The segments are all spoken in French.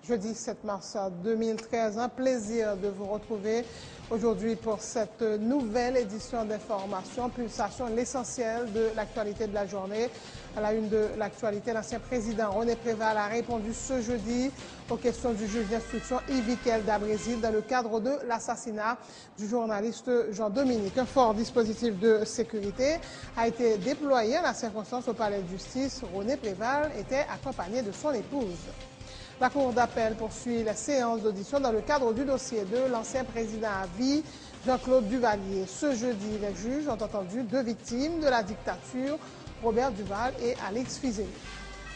Jeudi 7 mars 2013, un plaisir de vous retrouver aujourd'hui pour cette nouvelle édition d'information, pulsation, l'essentiel de l'actualité de la journée. À la une de l'actualité, l'ancien président René Préval a répondu ce jeudi aux questions du juge d'instruction Yvikel Dabrésil dans le cadre de l'assassinat du journaliste Jean-Dominique. Un fort dispositif de sécurité a été déployé en la circonstance au palais de justice. René Préval était accompagné de son épouse. La Cour d'appel poursuit la séance d'audition dans le cadre du dossier de l'ancien président à vie, Jean-Claude Duvalier. Ce jeudi, les juges ont entendu deux victimes de la dictature, Robert Duval et Alix Fizeli.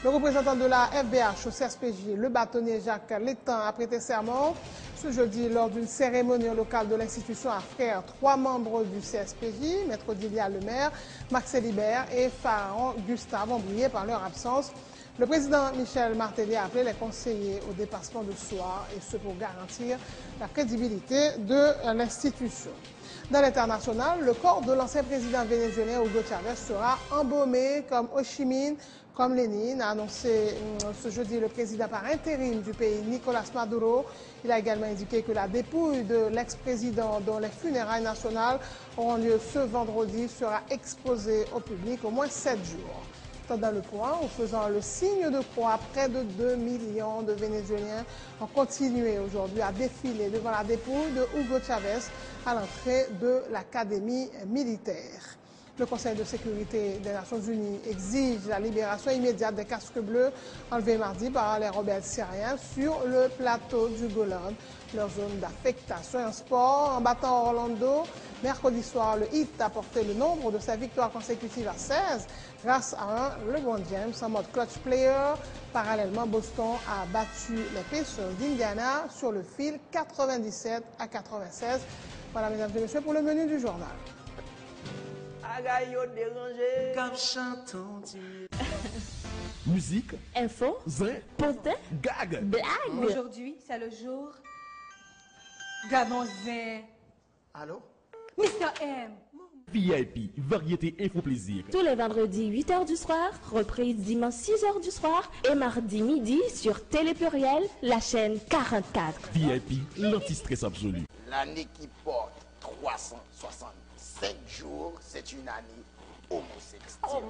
Le représentant de la FBH au CSPJ, le bâtonnier Jacques Létan, a prêté serment ce jeudi lors d'une cérémonie locale de l'institution à Frères. Trois membres du CSPJ, Maître Odilia Lemaire, Max Libert et Pharaon Gustave, ont brillé par leur absence. Le président Michel Martelly a appelé les conseillers au dépassement de soi, et ce pour garantir la crédibilité de l'institution. Dans l'international, le corps de l'ancien président vénézuélien Hugo Chavez sera embaumé comme Ho Chi Minh, comme Lénine, a annoncé ce jeudi le président par intérim du pays, Nicolas Maduro. Il a également indiqué que la dépouille de l'ex-président, dont les funérailles nationales auront lieu ce vendredi, sera exposée au public au moins 7 jours. Dans le point, en faisant le signe de croix, près de 2 millions de Vénézuéliens ont continué aujourd'hui à défiler devant la dépouille de Hugo Chavez à l'entrée de l'académie militaire. Le Conseil de sécurité des Nations Unies exige la libération immédiate des casques bleus enlevés mardi par les rebelles syriens sur le plateau du Golan, leur zone d'affectation. En sport, en battant Orlando, mercredi soir, le Heat a porté le nombre de ses victoires consécutives à 16 grâce à un LeBron James en mode clutch player. Parallèlement, Boston a battu les Pacers d'Indiana sur le fil 97 à 96. Voilà, mesdames et messieurs, pour le menu du journal. Musique, info, zin, potin, gag, blague. Aujourd'hui, c'est le jour Gabon Zin. Allô? Mr. M. VIP, variété info plaisir. Tous les vendredis 8h du soir, reprise dimanche 6h du soir et mardi midi sur Télé Pluriel, la chaîne 44. VIP, l'anti-stress absolu. L'année qui porte 365 jours, c'est une année homosexuelle.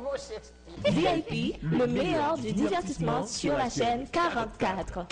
VIP, le meilleur du divertissement sur la chaîne 44.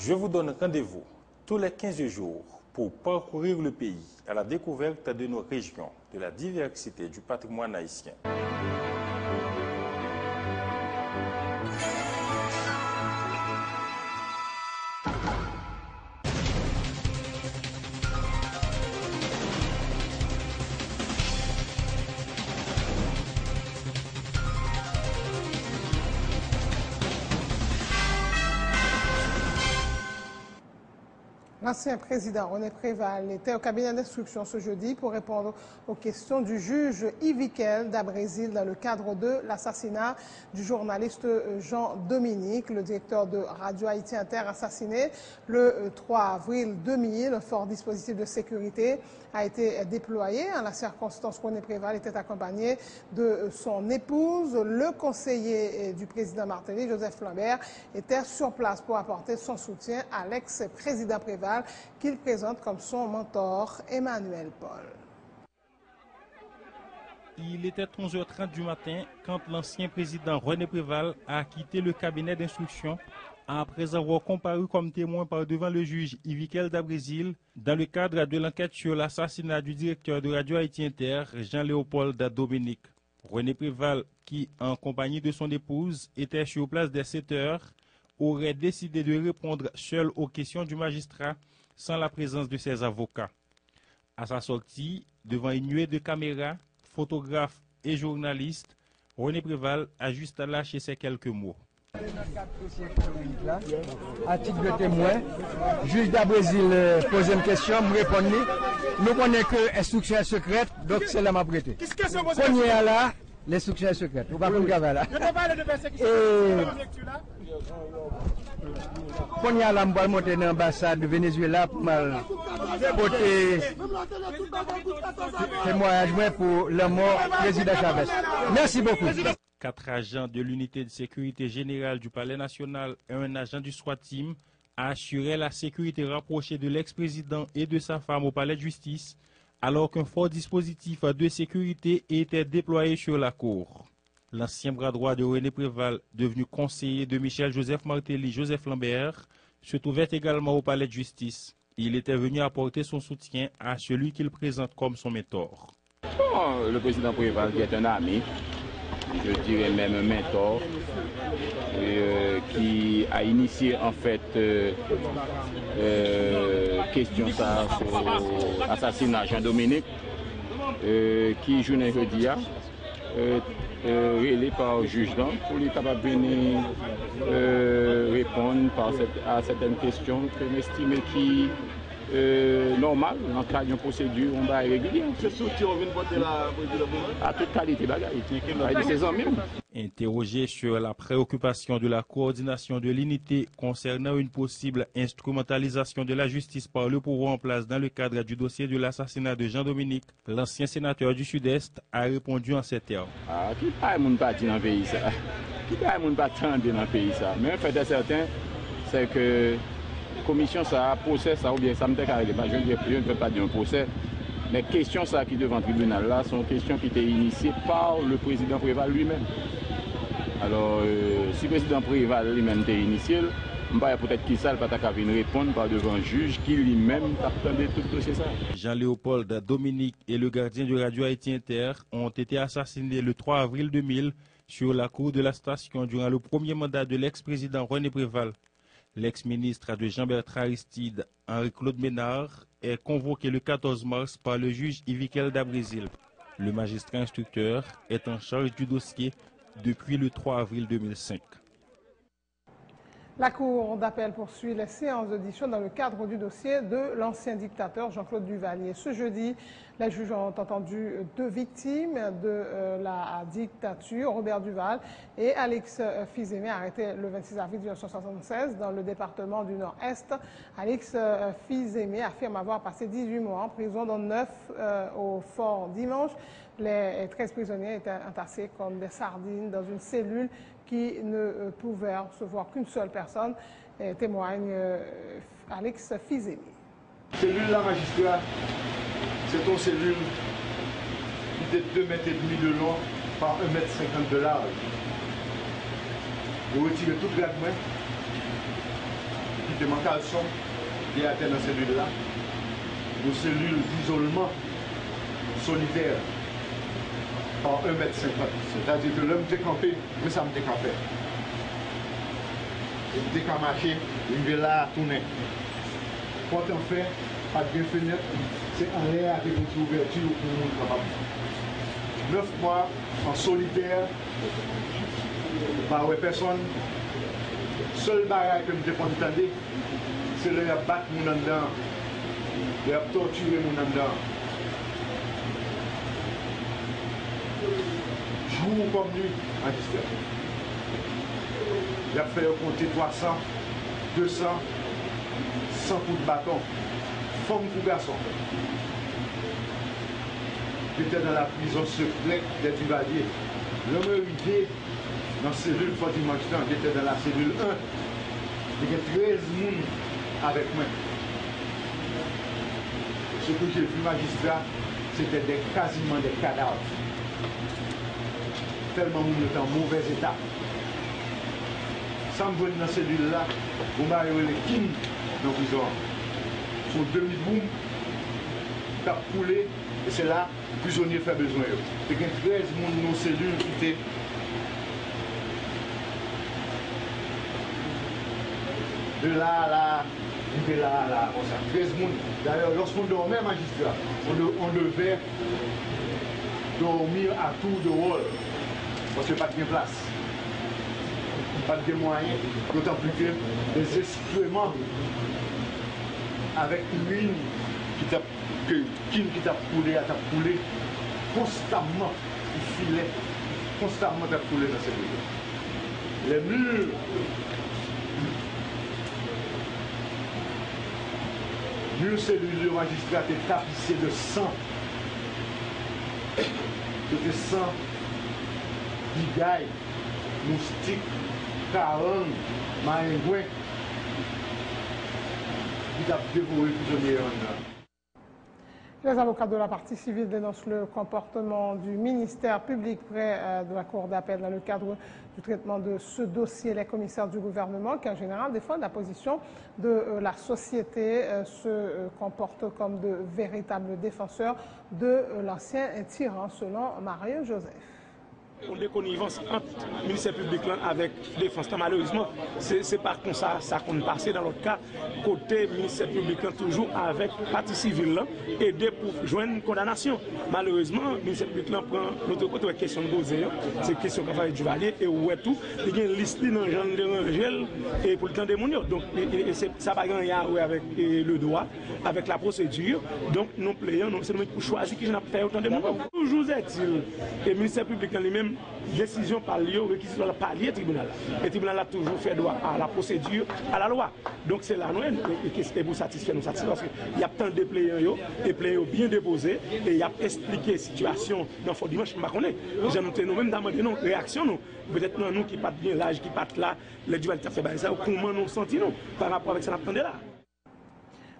Je vous donne rendez-vous tous les 15 jours pour parcourir le pays à la découverte de nos régions, de la diversité du patrimoine haïtien. L'ancien président René Préval était au cabinet d'instruction ce jeudi pour répondre aux questions du juge Yvikel Dabrésil dans le cadre de l'assassinat du journaliste Jean-Dominique, le directeur de Radio Haïti Inter, assassiné le 3 avril 2000. Un fort dispositif de sécurité a été déployé. En la circonstance, René Préval était accompagné de son épouse. Le conseiller du président Martelly, Joseph Lambert, était sur place pour apporter son soutien à l'ex-président Préval, qu'il présente comme son mentor, Emmanuel Paul. Il était 11h30 du matin quand l'ancien président René Préval a quitté le cabinet d'instruction après avoir comparu comme témoin par devant le juge Yvikel Dabrésil dans le cadre de l'enquête sur l'assassinat du directeur de Radio Haïti Inter, Jean-Léopold Dominique. René Préval, qui en compagnie de son épouse était sur place dès 7 heures, aurait décidé de répondre seul aux questions du magistrat sans la présence de ses avocats. À sa sortie, devant une nuée de caméras, photographes et journalistes, René Préval a juste lâché ces quelques mots. À titre de témoin, juge d'Abrésil pose une question, me répond. Nous connaissons que l'instruction est secrète, donc c'est là m'a prêté. Qu'on y est là, l'instruction est secrète. Vous ne pouvez pas là. Qu'on y est là, je vais monter dans l'ambassade de Venezuela pour porter témoignage pour la mort du président Chavez. Merci beaucoup. 4 agents de l'unité de sécurité générale du Palais national et un agent du SWAT Team assuraient la sécurité rapprochée de l'ex-président et de sa femme au palais de justice, alors qu'un fort dispositif de sécurité était déployé sur la cour. L'ancien bras droit de René Préval, devenu conseiller de Michel-Joseph Martelly, Joseph Lambert, se trouvait également au palais de justice. Il était venu apporter son soutien à celui qu'il présente comme son mentor. Bon, le président Préval qui est un ami, je dirais même un mentor, qui a initié en fait question ça sur l'assassinat Jean-Dominique, qui journée jeudi relé par le juge pour lui capable de venir répondre à certaines questions que m'estime qui normal dans le cadre d'une procédure on va régulière. C'est sûr qu'on vient porter la à toute qualité bagaille de ses amis. Interrogé sur la préoccupation de la coordination de l'unité concernant une possible instrumentalisation de la justice par le pouvoir en place dans le cadre du dossier de l'assassinat de Jean-Dominique, l'ancien sénateur du Sud-Est a répondu en ces termes. Qui pas mon parti dans le pays ça? Qui pas mon parti dans le pays ça? Mais en fait est certain, c'est que la commission ça a procès ça ou bien ça me déclaré pas je ne peux pas dire un procès. Mais questions ça qui devant le tribunal là sont questions qui étaient initiées par le président Préval lui-même. Alors, si le président Préval lui-même était initié, peut-être qu'il ne peut pas venir répondre par devant un juge qui lui-même attendait tout le dossier ça. Jean-Léopold Dominique et le gardien de Radio Haïti Inter ont été assassinés le 3 avril 2000 sur la cour de la station durant le premier mandat de l'ex-président René Préval. L'ex-ministre de Jean-Bertrand Aristide, Henri-Claude Ménard, est convoqué le 14 mars par le juge Ivikel d'Abrésil. Le magistrat instructeur est en charge du dossier depuis le 3 avril 2005. La Cour d'appel poursuit les séances d'audition dans le cadre du dossier de l'ancien dictateur Jean-Claude Duvalier. Ce jeudi, les juges ont entendu 2 victimes de la dictature, Robert Duval et Alix Fils-Aimé, arrêté le 26 avril 1976 dans le département du Nord-Est. Alix Fils-Aimé affirme avoir passé 18 mois en prison, dont 9 au Fort Dimanche. Les 13 prisonniers étaient entassés comme des sardines dans une cellule qui ne pouvait recevoir qu'une seule personne, témoigne Alix Fils-Aimé. Cellule la magistrat, c'est une cellule qui est de 2,5 mètres de long par 1,50 m de large. Vous retirez tout le gradement, qui demande calcium, qui est atteint dans cette cellule-là. Une cellule d'isolement solitaire par 1,50 m. C'est-à-dire que l'homme décampé, mais ça me décampait. Il me décamaché, il me là tourner. Quand on fait, pas de fenêtre, c'est en l'air avec une ouverture pour le monde capable. 9 mois en solitaire, par personne. Seul barrage que je dépends d'entendre, c'est le battre mon en dedans, le torturer mon en dedans. Jour comme nuit, magistrat. Il a fait compter 300, 200, 100 coups de bâton, femme pour garçon. J'étais dans la prison secrète des Duvaliers. L'homme arrivé dans la cellule pour dimanche, j'étais dans la cellule 1. Il y avait 13 personnes avec moi. Ce que j'ai vu, magistrat, c'était quasiment des cadavres. Tellement de monde était en mauvais état. Sans me voir dans cette cellule-là, on m'a eu les kings dans la prison. Son demi-boum, qui a coulé, et c'est là que le prisonnier fait besoin. Il y a 13 personnes dans la cellule qui étaient. De là à là, de là à là, 13 personnes. D'ailleurs, lorsqu'on dormait, magistrat, on devait dormir à tour de rôle. parce que pas de place. Pas de moyens, d'autant plus que les instruments avec l'huile qui t'a coulé constamment, il filait constamment t'a coulé dans ces lieux. Les murs cellulaires magistrats étaient tapissés de sang. C'était sang, bigaille, moustique, caron, maringouin, qui t'a dévoré tout le néant. Les avocats de la partie civile dénoncent le comportement du ministère public près de la Cour d'appel dans le cadre du traitement de ce dossier. Les commissaires du gouvernement, qui en général défendent la position de la société, se comportent comme de véritables défenseurs de l'ancien tyran, selon Mario Joseph. On a connivence entre le ministère public avec la défense. Malheureusement, c'est par contre ça qu'on passe dans l'autre cas, côté ministère public toujours avec la partie civile, aider pour joindre une condamnation. Malheureusement, le ministère public prend l'autre côté, la question de Gozé, c'est une question qu'on fait du Valier, et où est tout, il y a une liste dans le genre de Rangel et pour le temps des mounions. Donc, ça va gagner avec le droit, avec la procédure. Donc, nous payons, c'est nous pour choisir qui n'a pas fait autant de mounions. Toujours est-il, le ministère public lui-même, décision par lui, réquisition par le tribunal. Le tribunal a toujours fait droit à la procédure, à la loi. Donc c'est là nous et pour satisfaire nous satisfaire parce qu'il y a tant de plaignants et plaignants bien déposés et il y a expliqué la situation dans le dimanche. Je nous même demandé nos réactions. Peut-être nous qui pas bien l'âge, qui pas là, les dualités fait ça, comment nous sentons par rapport avec ça qu'on là.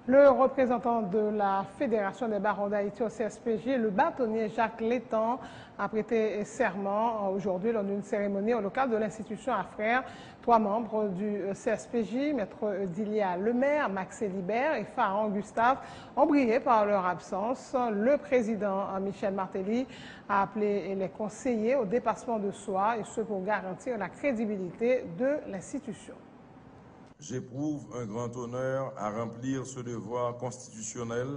Le représentant de la Fédération des barons d'Haïti au CSPJ, le bâtonnier Jacques Létan, a prêté serment aujourd'hui lors d'une cérémonie au local de l'institution à Frères. 3 membres du CSPJ, Maître Dilia Lemaire, Max Libert et Pharaon Gustave, ont brillé par leur absence. Le président Michel Martelly a appelé les conseillers au dépassement de soi, et ce pour garantir la crédibilité de l'institution. J'éprouve un grand honneur à remplir ce devoir constitutionnel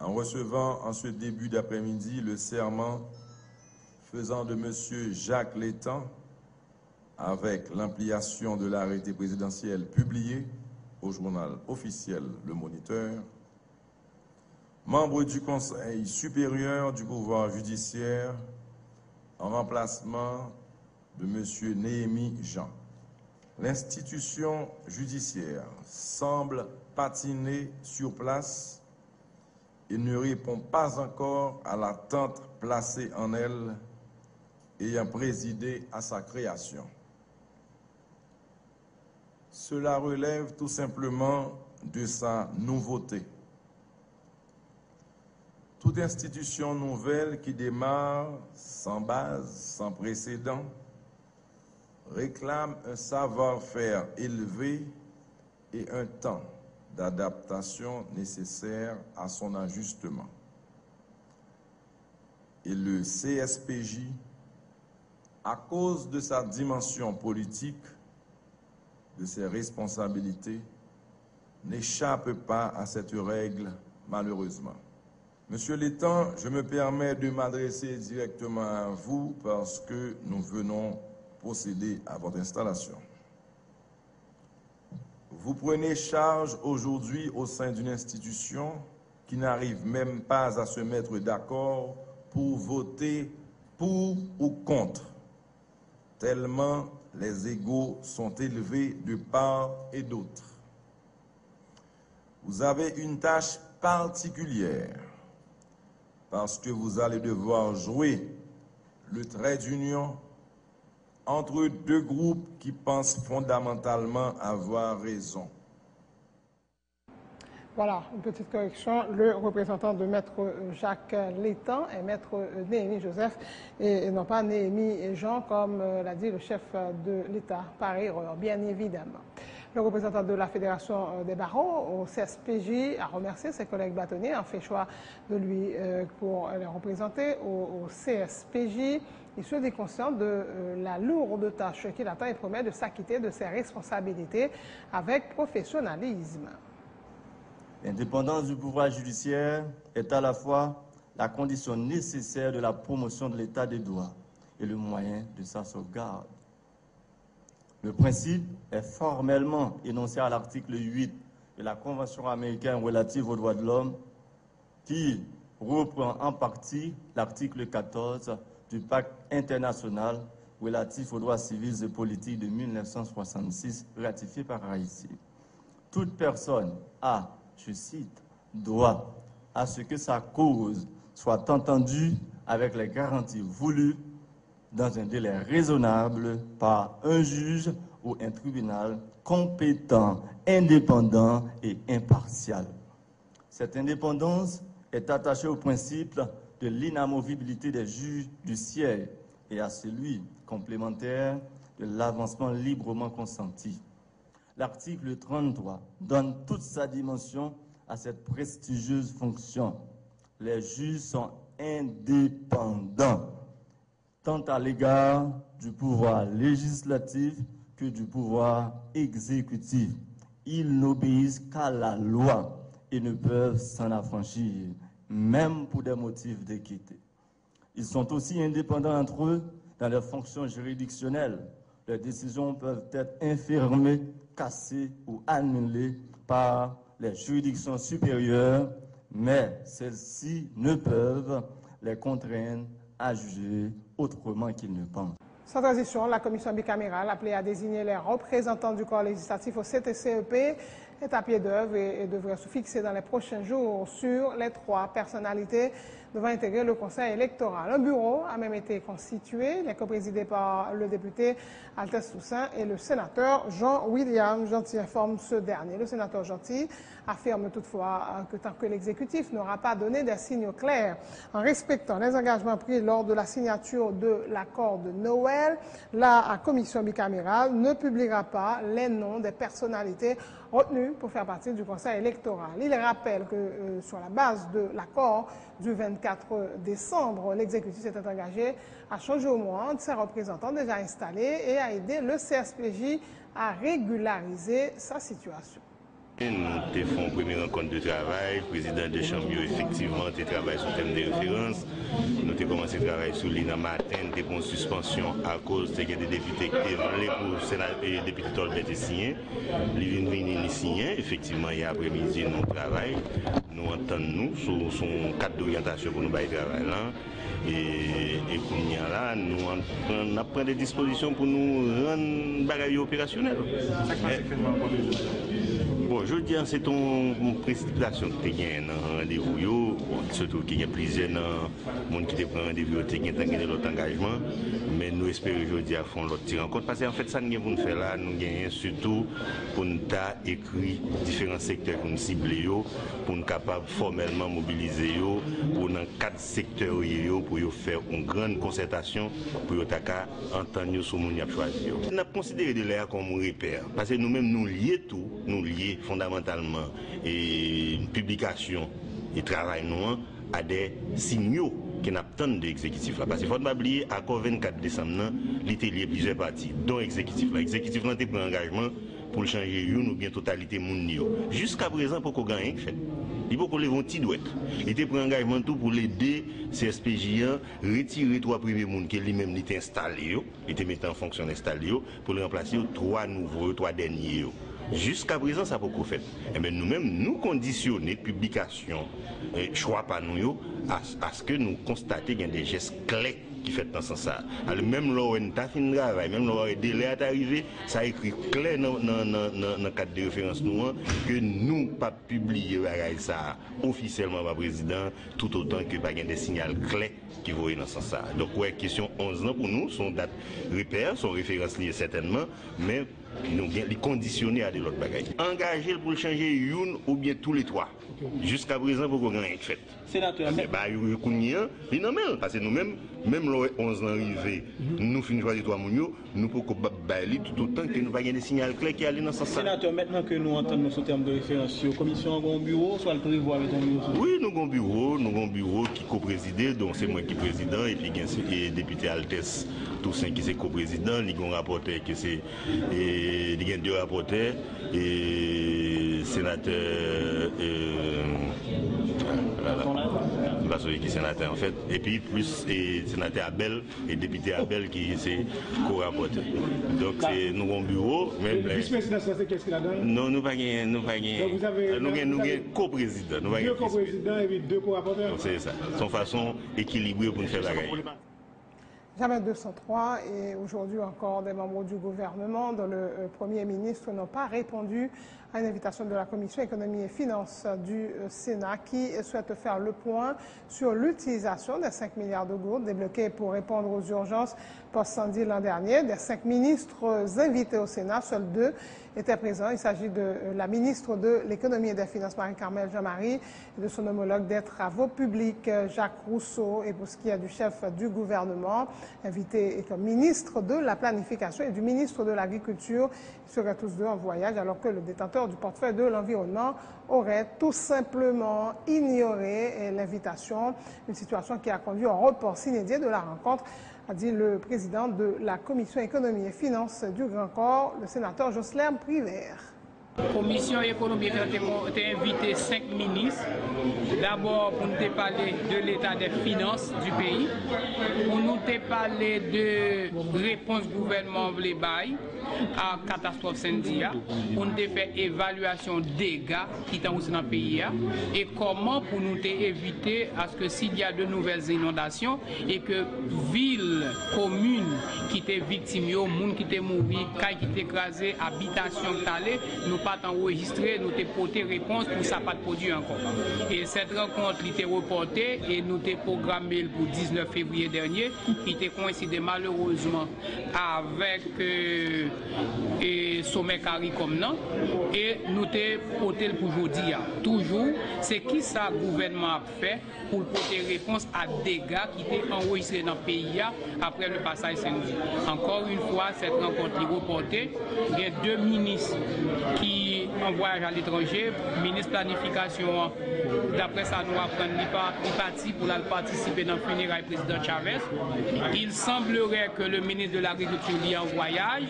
en recevant en ce début d'après-midi le serment faisant de M. Jacques Létan, avec l'ampliation de l'arrêté présidentiel publié au journal officiel Le Moniteur, membre du Conseil supérieur du pouvoir judiciaire en remplacement de M. Néhémie Jean. L'institution judiciaire semble patiner sur place et ne répond pas encore à l'attente placée en elle, ayant présidé à sa création. Cela relève tout simplement de sa nouveauté. Toute institution nouvelle qui démarre sans base, sans précédent, réclame un savoir-faire élevé et un temps d'adaptation nécessaire à son ajustement. Et le CSPJ, à cause de sa dimension politique, de ses responsabilités, n'échappe pas à cette règle, malheureusement. Monsieur Létan, je me permets de m'adresser directement à vous parce que nous venons procéder à votre installation. Vous prenez charge aujourd'hui au sein d'une institution qui n'arrive même pas à se mettre d'accord pour voter pour ou contre, tellement les égos sont élevés de part et d'autre. Vous avez une tâche particulière parce que vous allez devoir jouer le trait d'union entre 2 groupes qui pensent fondamentalement avoir raison. Voilà, une petite correction. Le représentant de Maître Jacques Létan est Maître Néhémie Joseph et non pas Néhémie Jean, comme l'a dit le chef de l'État, par erreur, bien évidemment. Le représentant de la Fédération des barons au CSPJ a remercié ses collègues bâtonniers, a fait choix de lui pour les représenter au CSPJ. Il se dit conscient de la lourde tâche qu'il attend et promet de s'acquitter de ses responsabilités avec professionnalisme. L'indépendance du pouvoir judiciaire est à la fois la condition nécessaire de la promotion de l'état des droits et le moyen de sa sauvegarde. Le principe est formellement énoncé à l'article 8 de la Convention américaine relative aux droits de l'homme, qui reprend en partie l'article 14 du Pacte international relatif aux droits civils et politiques de 1966, ratifié par Haïti. Toute personne a, je cite, droit à ce que sa cause soit entendue avec les garanties voulues dans un délai raisonnable par un juge ou un tribunal compétent, indépendant et impartial. Cette indépendance est attachée au principe de l'inamovibilité des juges du siège et à celui complémentaire de l'avancement librement consenti. L'article 33 donne toute sa dimension à cette prestigieuse fonction. Les juges sont indépendants, tant à l'égard du pouvoir législatif que du pouvoir exécutif. Ils n'obéissent qu'à la loi et ne peuvent s'en affranchir, même pour des motifs d'équité. Ils sont aussi indépendants entre eux dans leurs fonctions juridictionnelles. Leurs décisions peuvent être infirmées, cassées ou annulées par les juridictions supérieures, mais celles-ci ne peuvent les contraindre à juger autrement qu'ils ne pensent. Sans transition, la commission bicamérale appelée à désigner les représentants du corps législatif au CTCEP est à pied d'œuvre et devrait se fixer dans les prochains jours sur les 3 personnalités devant intégrer le conseil électoral. Un bureau a même été constitué, il est coprésidé par le député Altesse Toussaint et le sénateur Jean-William Gentil, informe ce dernier. Le sénateur Gentil affirme toutefois que tant que l'exécutif n'aura pas donné des signaux clairs en respectant les engagements pris lors de la signature de l'accord de Noël, la commission bicamérale ne publiera pas les noms des personnalités retenues pour faire partie du conseil électoral. Il rappelle que sur la base de l'accord du 24 décembre, l'exécutif s'était engagé à changer au moins de ses représentants déjà installés et à aider le CSPJ à régulariser sa situation. Nous avons fait une première rencontre de travail. Le président de Chambre, effectivement, a travaillé sur le thème de référence. Nous avons commencé à travailler sur l'île matin, nous avons une suspension à cause des députés qui étaient venus pour le Sénat et les députés Tolbert et signé. Les vignes signé. Effectivement, il y a après-midi, nous travaillons. Nous entendons sur son cadre d'orientation pour nous faire travail là. Et là, nous avons des dispositions pour nous rendre le bagage opérationnel. Bon, je dis, c'est une précipitation que tu as dans le rendez-vous, surtout qu'il y a plusieurs gens qui prennent rendez-vous qui ont l'autre engagement, mais nous espérons aujourd'hui à fond l'autre rencontre. Parce qu'en fait, ça nous avons fait là, nous gagnons surtout pour nous écrire différents secteurs pour nous cibler, pour nous capables formellement mobiliser, pour dans 4 secteurs pour faire une grande concertation, pour entendre ce que nous avons choisi. Nous avons considéré de l'air comme un repère, parce que nous-mêmes nous lions tout, nous lions fondamentalement et une publication et travail nous à des signaux qui n'attendent de l'exécutif là. Parce qu'il ne faut pas oublier, à 24 décembre, il était lié plusieurs parties, dont l'exécutif. L'exécutif a pris un engagement pour changer une ou bien totalité monde. Jusqu'à présent, pour qu'on gagne, fait. Il faut qu'on lève un petit douette. Il était pris un engagement tout pour l'aider CSPJ à retirer 3 premiers mondes qui lui-même était installé, il était mis en fonction installé pour le remplacer 3 nouveaux, 3 derniers. Jusqu'à présent, ça n'a pas beaucoup fait. Et bien nous-mêmes, nous conditionnons publication, choix pas nous, à ce que nous constatons qu'il y a des gestes clés qui fait dans ce sens. Alors même là où on a fait un travail, même là où le délai est arrivé, ça a écrit clair dans le cadre de référence nous, que nous pas publier ça officiellement par le président, tout autant que pas des signaux clés qui vont dans ce sens. Donc ouais, question 11 ans pour nous, son date repère, son référence liée certainement, mais nous bien les conditionner à de l'autre bagaille. Engager pour changer une ou bien tous les 3. Jusqu'à présent, pour qu'on ait fait. Sénateur, mais parce que nous-mêmes, même le 11 ans arrivé, nous finissons choisir 3 mounions, nous pouvons bailler tout autant que nous pas des signaux clairs qui allaient dans ce sens. Sénateur, maintenant que nous entendons ce terme de référence, la commission a un bureau, soit le prévoir avec un bureau? Oui, nous avons un bureau qui co-préside, donc c'est moi qui président, et puis il y a le député Altesse Toussaint qui est co-président, il y a un rapporteur qui c'est, il y a 2 rapporteurs, et sénateur. pas celui qui est sénateur en fait. Et puis plus sénateur Abel et député Abel qui c'est co-rapporteur. Donc c'est nous avons bureau. Le vice-président, c'est qu'est-ce qu'il a donné? Non, nous pas gagné. Nous avons co-président. Deux co-présidents et deux co-rapporteurs. C'est ça. Son façon équilibrée pour nous faire la guerre. Jamais 203 et aujourd'hui encore des membres du gouvernement, dont le Premier ministre, n'ont pas répondu à une invitation de la Commission économie et finances du Sénat qui souhaite faire le point sur l'utilisation des 5 milliards de gourdes débloqués pour répondre aux urgences post-incendie l'an dernier. Des 5 ministres invités au Sénat, seuls 2 étaient présents. Il s'agit de la ministre de l'économie et des finances, Marie-Carmel Jean-Marie, et de son homologue des travaux publics, Jacques Rousseau, et pour ce qui est du chef du gouvernement, invité comme ministre de la planification et du ministre de l'agriculture. Ils seraient tous deux en voyage alors que le détenteur du portefeuille de l'environnement aurait tout simplement ignoré l'invitation, une situation qui a conduit au report sine-die de la rencontre, a dit le président de la Commission économie et finances du Grand Corps, le sénateur Jocelyn Privert. La Commission économie et finances a invité 5 ministres. D'abord pour nous parler de l'état des finances du pays, pour nous parler de réponse gouvernement les bail à catastrophe syndic, pour nous faire évaluation dégâts qui sont aussi dans le pays et comment pour nous éviter à ce que s'il y a de nouvelles inondations et que villes, communes qui étaient victimes, monde qui étaient morts, qui étaient écrasés, habitations qui allaient, nous pas enregistré, nous avons porté réponse pour ça pas de produit encore. Et cette rencontre était reportée et nous avons programmé pour 19 février dernier, qui était coïncidé malheureusement avec sommet CARICOM et nous avons porté pour aujourd'hui. Toujours, c'est qui ça le gouvernement a fait pour porter réponse à dégâts qui étaient enregistrés dans le pays après le passage samedi. Encore une fois, cette rencontre est reportée. Il y a 2 ministres qui en voyage à l'étranger, ministre de planification, d'après ça nous apprendre, il parti pour participer dans le funérail président Chavez. Il semblerait que le ministre de l'Agriculture est en voyage,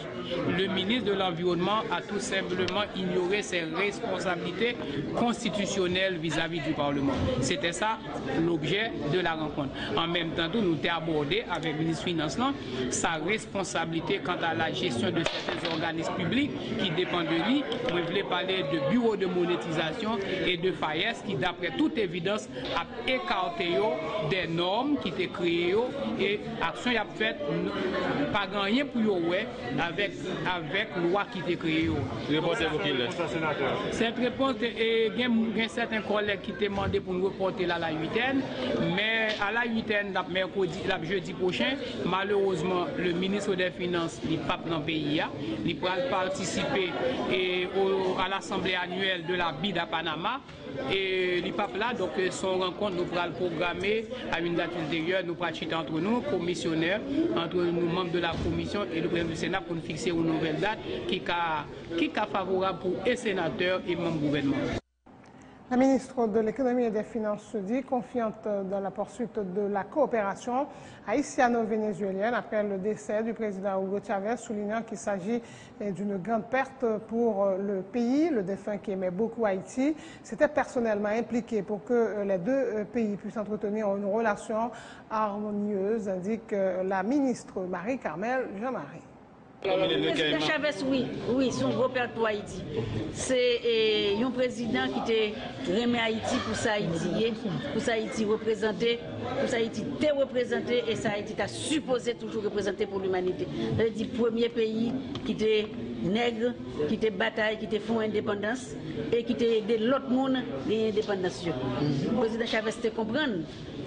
le ministre de l'Environnement a tout simplement ignoré ses responsabilités constitutionnelles vis-à-vis du Parlement. C'était ça l'objet de la rencontre. En même temps, nous avons abordé avec le ministre des Finances sa responsabilité quant à la gestion de certains organismes publics qui dépendent de lui. On voulait parler de bureau de monétisation et de FAES qui, d'après toute évidence, a écarté des normes qui étaient créées et action y a fait pas gagné pour eux avec loi qui était créée. Cette réponse il y a certains collègues qui demandé pour nous reporter là la 8e, mais à la 8e, mercredi, jeudi prochain, malheureusement, le ministre des Finances n'est pas dans le pays, il pourra participer à l'Assemblée annuelle de la BID à Panama. Et le pape là, donc son rencontre, nous pourrons le programmer à une date ultérieure, nous pourrons chiter entre nous, commissionnaires, entre nous membres de la commission et le président du Sénat pour nous fixer une nouvelle date qui est favorable pour les sénateurs et membres du gouvernement. La ministre de l'économie et des finances se dit confiante dans la poursuite de la coopération haïtiano-vénézuélienne après le décès du président Hugo Chavez, soulignant qu'il s'agit d'une grande perte pour le pays. Le défunt qui aimait beaucoup Haïti s'était personnellement impliqué pour que les 2 pays puissent entretenir une relation harmonieuse, indique la ministre Marie-Carmel Jean-Marie. Le président Chavez, oui, son gros père pour Haïti. C'est un président qui était remis Haïti pour ça Haïti représenté, pour ça Haïti t'est représenté et ça Haïti t'a supposé toujours représenter pour l'humanité. C'est le premier pays qui était nègre, qui était bataille, qui était fond indépendance et qui était aidé l'autre monde les indépendances. Le président Chavez te comprendre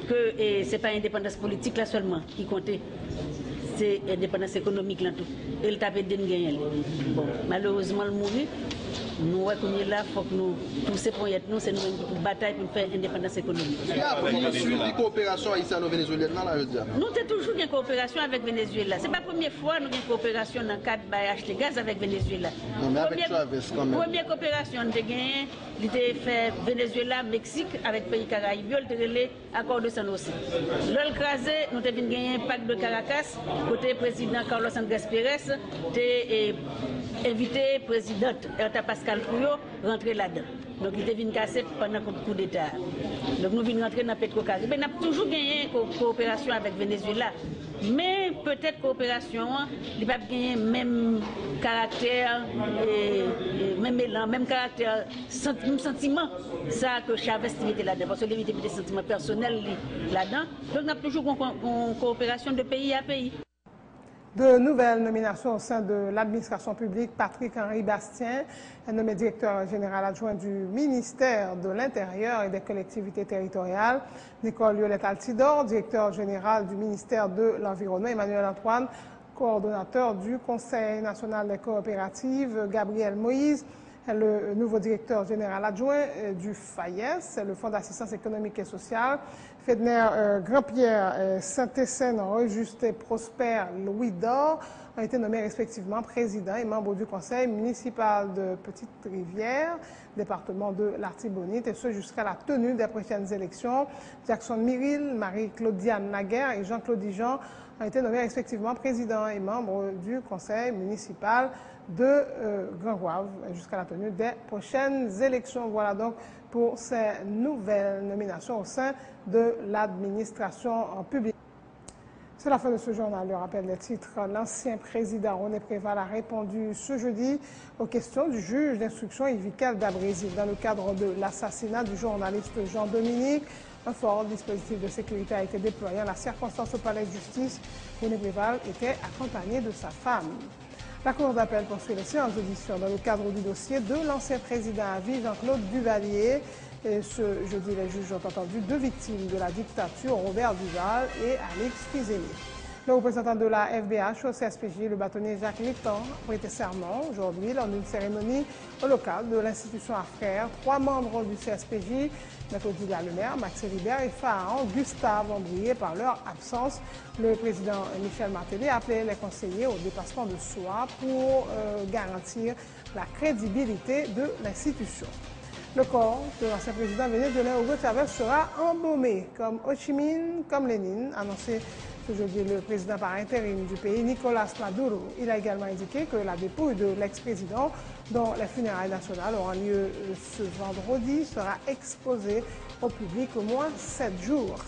que ce n'est pas l'indépendance politique là seulement qui comptait. C'est l'indépendance économique là tout. Et le tapé de gagner. Bon, malheureusement, le mourir. Nous reconnaissons là, il faut que nous, tous ces points, nous, c'est nous qui pour bataille pour faire l'indépendance économique. Il y a une coopération haïtiano-vénézuélienne là, je veux dire. Nous avons toujours une coopération avec Venezuela. Ce n'est pas la première fois que nous avons une coopération dans le cadre de gaz avec Venezuela. Non, mais avec Chavez quand même. La première coopération, nous avons gagné, nous avons fait Venezuela, Mexique, avec les pays Caraïbes, nous avons fait l'accord de San José. L'autre crasé, nous avons gagné un pacte de Caracas, côté président Carlos Andrés Pérez, invité présidente, elle a Pascal Pouyo rentrer là-dedans. Donc il était venu casser pendant le coup d'État. Donc nous venons rentrer dans Petrocaribe. On a toujours gagné une coopération avec Venezuela. Mais peut-être coopération, il va gagner même caractère, même élan, même caractère, même sentiment, ça que Chavez était là-dedans, parce qu'il avait des sentiments personnels là-dedans. Donc on a toujours une coopération de pays à pays. De nouvelles nominations au sein de l'administration publique. Patrick-Henri Bastien est nommé directeur général adjoint du ministère de l'Intérieur et des collectivités territoriales. Nicole Violette-Altidor, directeur général du ministère de l'Environnement. Emmanuel Antoine, coordonnateur du Conseil national des coopératives. Gabriel Moïse est le nouveau directeur général adjoint du FAIES, le Fonds d'assistance économique et sociale. Fedner Grand-Pierre Saint-Essène, Juste Prosper Louis Dor ont été nommés respectivement président et membre du conseil municipal de Petite-Rivière, département de l'Artibonite, et ce jusqu'à la tenue des prochaines élections. Jackson Miril, Marie-Claudiane Naguère et Jean-Claude Dijon ont été nommés respectivement président et membre du conseil municipal de Grand-Gouave jusqu'à la tenue des prochaines élections. Voilà donc pour ces nouvelles nominations au sein de l'administration publique. C'est la fin de ce journal. Le rappel des titres. L'ancien président René Préval a répondu ce jeudi aux questions du juge d'instruction Yvikel Dabrésil dans le cadre de l'assassinat du journaliste Jean-Dominique. Un fort dispositif de sécurité a été déployé en la circonstance au palais de justice. René Préval était accompagné de sa femme. La Cour d'appel poursuit les séances d'audition dans le cadre du dossier de l'ancien président à vie Jean-Claude Duvalier. Et ce jeudi, les juges ont entendu deux victimes de la dictature, Robert Duval et Alix Fizeli. Le représentant de la FBH au CSPJ, le bâtonnier Jacques Litton, a prêté serment aujourd'hui lors d'une cérémonie au local de l'institution à Frères. 3 membres du CSPJ, Maître Didier Lemaire, Max Ribert et Pharaon Gustave ont brillé par leur absence. Le président Michel Martelly a appelé les conseillers au dépassement de soi pour garantir la crédibilité de l'institution. Le corps de l'ancien président vénézuélien Hugo Chavez sera embaumé comme Ho Chi Minh, comme Lénine, annoncé ce jeudi le président par intérim du pays, Nicolas Maduro. Il a également indiqué que la dépouille de l'ex-président, dont les funérailles nationales auront lieu ce vendredi, sera exposée au public au moins 7 jours.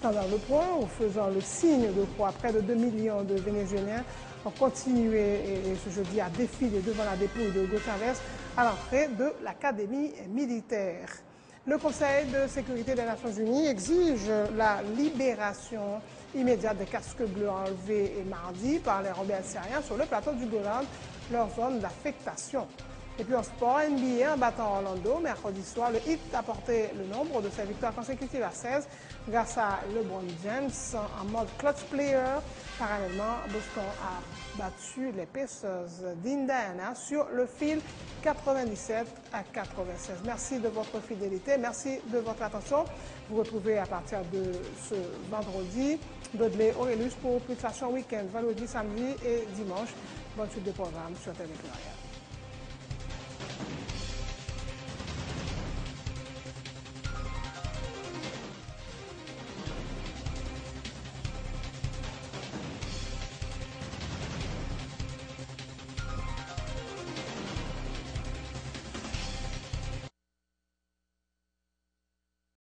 Pendant le point, ou faisant le signe de croix, près de 2 millions de Vénézuéliens ont continué ce jeudi à défiler devant la dépouille de Hugo Chavez à l'entrée de l'Académie militaire. Le Conseil de sécurité des Nations Unies exige la libération immédiate des casques bleus enlevés mardi par les rebelles syriens sur le plateau du Golan, leur zone d'affectation. Et puis en sport, NBA en battant Orlando, mercredi soir, le Heat a porté le nombre de ses victoires consécutives à 16 grâce à LeBron James en mode clutch player. Parallèlement, Boston a battu les Pacers d'Indiana sur le fil 97 à 96. Merci de votre fidélité, merci de votre attention. Vous retrouvez à partir de ce vendredi Dudley Aurelius pour Pulsation Week-end, vendredi, samedi et dimanche. Bonne suite de programme sur Télé Pluriel.